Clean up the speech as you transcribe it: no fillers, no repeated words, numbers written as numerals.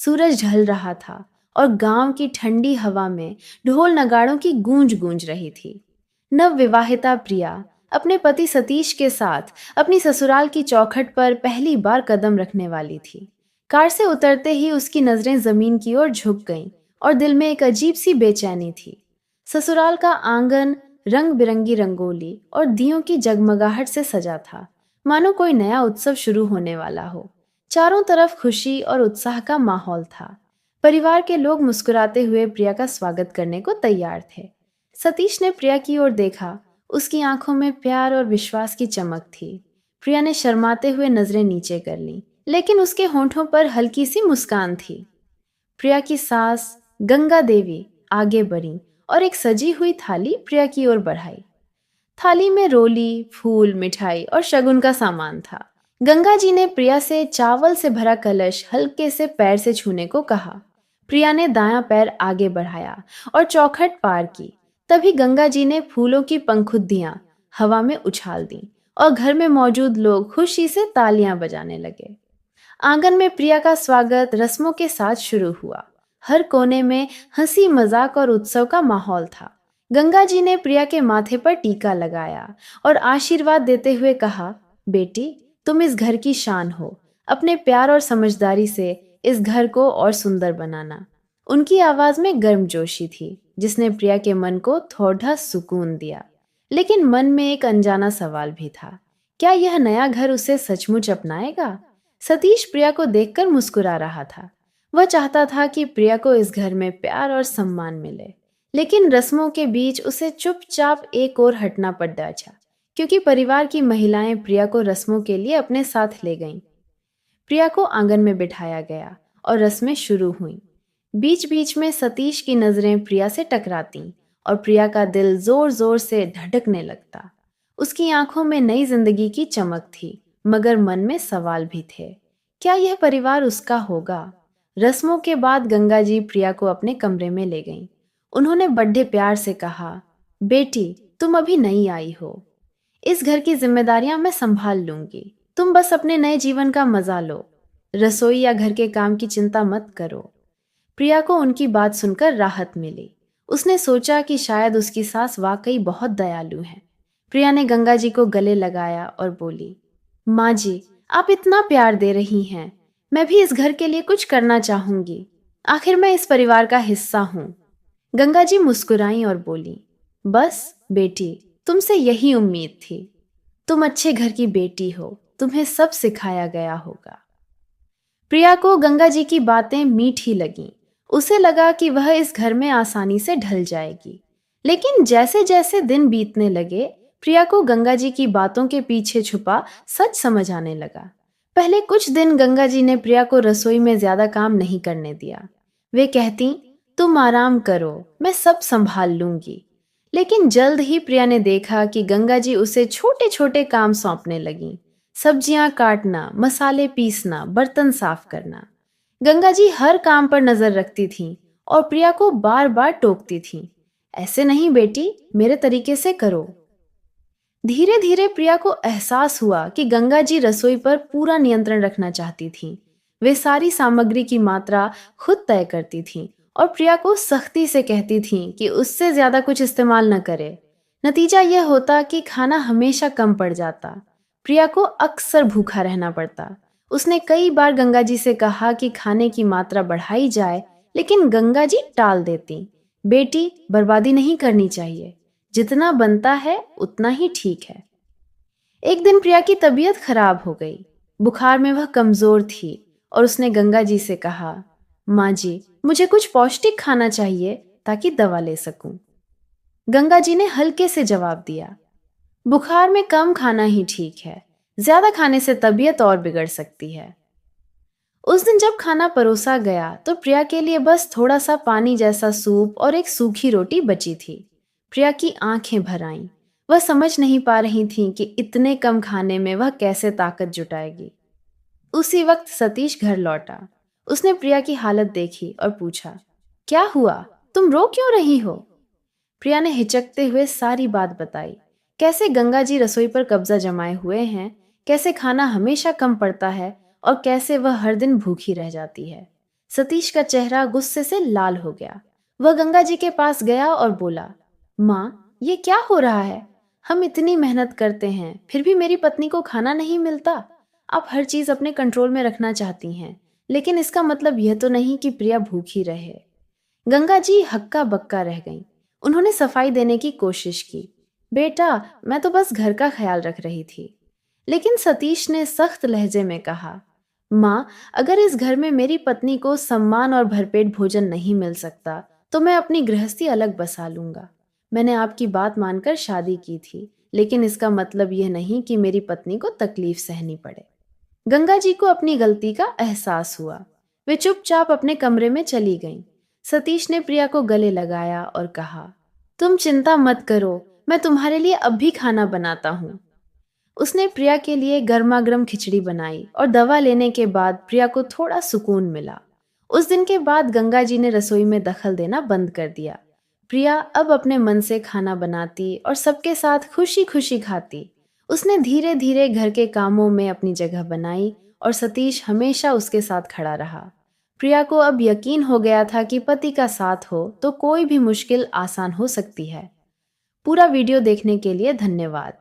सूरज ढल रहा था और गांव की ठंडी हवा में ढोल नगाड़ों की गूंज गूंज रही थी। नव विवाहिता प्रिया अपने पति सतीश के साथ अपनी ससुराल की चौखट पर पहली बार कदम रखने वाली थी। कार से उतरते ही उसकी नजरें जमीन की ओर झुक गईं और दिल में एक अजीब सी बेचैनी थी। ससुराल का आंगन रंग बिरंगी रंगोली और दियों की जगमगाहट से सजा था, मानो कोई नया उत्सव शुरू होने वाला हो। चारों तरफ खुशी और उत्साह का माहौल था। परिवार के लोग मुस्कुराते हुए प्रिया का स्वागत करने को तैयार थे। सतीश ने प्रिया की ओर देखा। उसकी आंखों में प्यार और विश्वास की चमक थी। प्रिया ने शर्माते हुए नजरें नीचे कर लीं, लेकिन उसके होंठों पर हल्की सी मुस्कान थी। प्रिया की सास गंगा देवी आगे बढ़ी और एक सजी हुई थाली प्रिया की ओर बढ़ाई। थाली में रोली, फूल, मिठाई और शगुन का सामान था। गंगा जी ने प्रिया से चावल से भरा कलश हल्के से पैर से छूने को कहा। प्रिया ने दायां पैर आगे बढ़ाया और चौखट पार की। तभी गंगा जी ने फूलों की पंखुड़ियां हवा में उछाल दी और घर में मौजूद लोग खुशी से तालियां बजाने लगे। आंगन में प्रिया का स्वागत रस्मों के साथ शुरू हुआ। हर कोने में हंसी मजाक और उत्सव का माहौल था। गंगा जी ने प्रिया के माथे पर टीका लगाया और आशीर्वाद देते हुए कहा, बेटी, तुम इस घर की शान हो। अपने प्यार और समझदारी से इस घर को और सुंदर बनाना। उनकी आवाज में गर्मजोशी थी, जिसने प्रिया के मन को थोड़ा सुकून दिया। लेकिन मन में एक अनजाना सवाल भी था। क्या यह नया घर उसे सचमुच अपनाएगा? सतीश प्रिया को देखकर मुस्कुरा रहा था। वह चाहता था कि प्रिया को इस घर में प्यार और सम्मान मिले, लेकिन रस्मों के बीच उसे चुपचाप एक ओर हटना पड़ था, क्योंकि परिवार की महिलाएं प्रिया को रस्मों के लिए अपने साथ ले गईं। प्रिया को आंगन में बिठाया गया और रस्में शुरू हुईं। बीच बीच में सतीश की नजरें प्रिया से टकरातीं और प्रिया का दिल जोर जोर से धड़कने लगता। उसकी आंखों में नई जिंदगी की चमक थी, मगर मन में सवाल भी थे। क्या यह परिवार उसका होगा? रस्मों के बाद गंगा जी प्रिया को अपने कमरे में ले गईं। उन्होंने बड़े प्यार से कहा, बेटी, तुम अभी नई आई हो। इस घर की जिम्मेदारियां मैं संभाल लूंगी। तुम बस अपने नए जीवन का मजा लो। रसोई या घर के काम की चिंता मत करो। प्रिया को उनकी बात सुनकर राहत मिली। उसने सोचा कि शायद उसकी सास वाकई बहुत दयालु है। प्रिया ने गंगा जी को गले लगाया और बोली, माँ जी, आप इतना प्यार दे रही हैं। मैं भी इस घर के लिए कुछ करना चाहूंगी। आखिर मैं इस परिवार का हिस्सा हूँ। गंगा जी मुस्कुराई और बोली, बस बेटी, तुमसे यही उम्मीद थी। तुम अच्छे घर की बेटी हो। तुम्हें सब सिखाया गया होगा। प्रिया को गंगा जी की बातें मीठी लगीं। उसे लगा कि वह इस घर में आसानी से ढल जाएगी। लेकिन जैसे जैसे दिन बीतने लगे, प्रिया को गंगा जी की बातों के पीछे छुपा सच समझ आने लगा। पहले कुछ दिन गंगा जी ने प्रिया को रसोई में ज्यादा काम नहीं करने दिया। वे कहती, तुम आराम करो, मैं सब संभाल लूंगी। लेकिन जल्द ही प्रिया ने देखा कि गंगा जी उसे छोटे छोटे काम सौंपने लगीं। सब्जियां काटना, मसाले पीसना, बर्तन साफ करना। गंगा जी हर काम पर नजर रखती थीं और प्रिया को बार बार टोकती थीं, ऐसे नहीं बेटी, मेरे तरीके से करो। धीरे धीरे प्रिया को एहसास हुआ कि गंगा जी रसोई पर पूरा नियंत्रण रखना चाहती थीं। वे सारी सामग्री की मात्रा खुद तय करती थीं और प्रिया को सख्ती से कहती थीं कि उससे ज्यादा कुछ इस्तेमाल न करे। नतीजा यह होता कि खाना हमेशा कम पड़ जाता। प्रिया को अक्सर भूखा रहना पड़ता। उसने कई बार गंगा जी से कहा कि खाने की मात्रा बढ़ाई जाए, लेकिन गंगा जी टाल देती। बेटी, बर्बादी नहीं करनी चाहिए। जितना बनता है उतना ही ठीक है। एक दिन प्रिया की तबीयत खराब हो गई। बुखार में वह कमजोर थी और उसने गंगा जी से कहा, माँ जी, मुझे कुछ पौष्टिक खाना चाहिए ताकि दवा ले सकूं। गंगा जी ने हल्के से जवाब दिया, बुखार में कम खाना ही ठीक है। ज्यादा खाने से तबीयत और बिगड़ सकती है। उस दिन जब खाना परोसा गया तो प्रिया के लिए बस थोड़ा सा पानी जैसा सूप और एक सूखी रोटी बची थी। प्रिया की आंखें भर आईं। वह समझ नहीं पा रही थी कि इतने कम खाने में वह कैसे ताकत जुटाएगी। उसी वक्त सतीश घर लौटा। उसने प्रिया की हालत देखी और पूछा, क्या हुआ? तुम रो क्यों रही हो? प्रिया ने हिचकते हुए सारी बात बताई। कैसे गंगा जी रसोई पर कब्जा जमाए हुए हैं, कैसे खाना हमेशा कम पड़ता है और कैसे वह हर दिन भूखी रह जाती है। सतीश का चेहरा गुस्से से लाल हो गया। वह गंगा जी के पास गया और बोला, माँ, ये क्या हो रहा है? हम इतनी मेहनत करते हैं, फिर भी मेरी पत्नी को खाना नहीं मिलता। आप हर चीज अपने कंट्रोल में रखना चाहती हैं, लेकिन इसका मतलब यह तो नहीं कि प्रिया भूखी रहे। गंगा जी हक्का बक्का रह गईं। उन्होंने सफाई देने की कोशिश की। बेटा, मैं तो बस घर का ख्याल रख रही थी। लेकिन सतीश ने सख्त लहजे में कहा, माँ, अगर इस घर में मेरी पत्नी को सम्मान और भरपेट भोजन नहीं मिल सकता, तो मैं अपनी गृहस्थी अलग बसा लूंगा। मैंने आपकी बात मानकर शादी की थी, लेकिन इसका मतलब यह नहीं कि मेरी पत्नी को तकलीफ सहनी पड़े। गंगा जी को अपनी गलती का एहसास हुआ। वे चुपचाप अपने कमरे में चली गईं। सतीश ने प्रिया को गले लगाया और कहा, तुम चिंता मत करो, मैं तुम्हारे लिए अब भी खाना बनाता हूँ। उसने प्रिया के लिए गर्मा गर्म खिचड़ी बनाई और दवा लेने के बाद प्रिया को थोड़ा सुकून मिला। उस दिन के बाद गंगा जी ने रसोई में दखल देना बंद कर दिया। प्रिया अब अपने मन से खाना बनाती और सबके साथ खुशी खुशी खाती। उसने धीरे धीरे घर के कामों में अपनी जगह बनाई और सतीश हमेशा उसके साथ खड़ा रहा। प्रिया को अब यकीन हो गया था कि पति का साथ हो तो कोई भी मुश्किल आसान हो सकती है। पूरा वीडियो देखने के लिए धन्यवाद।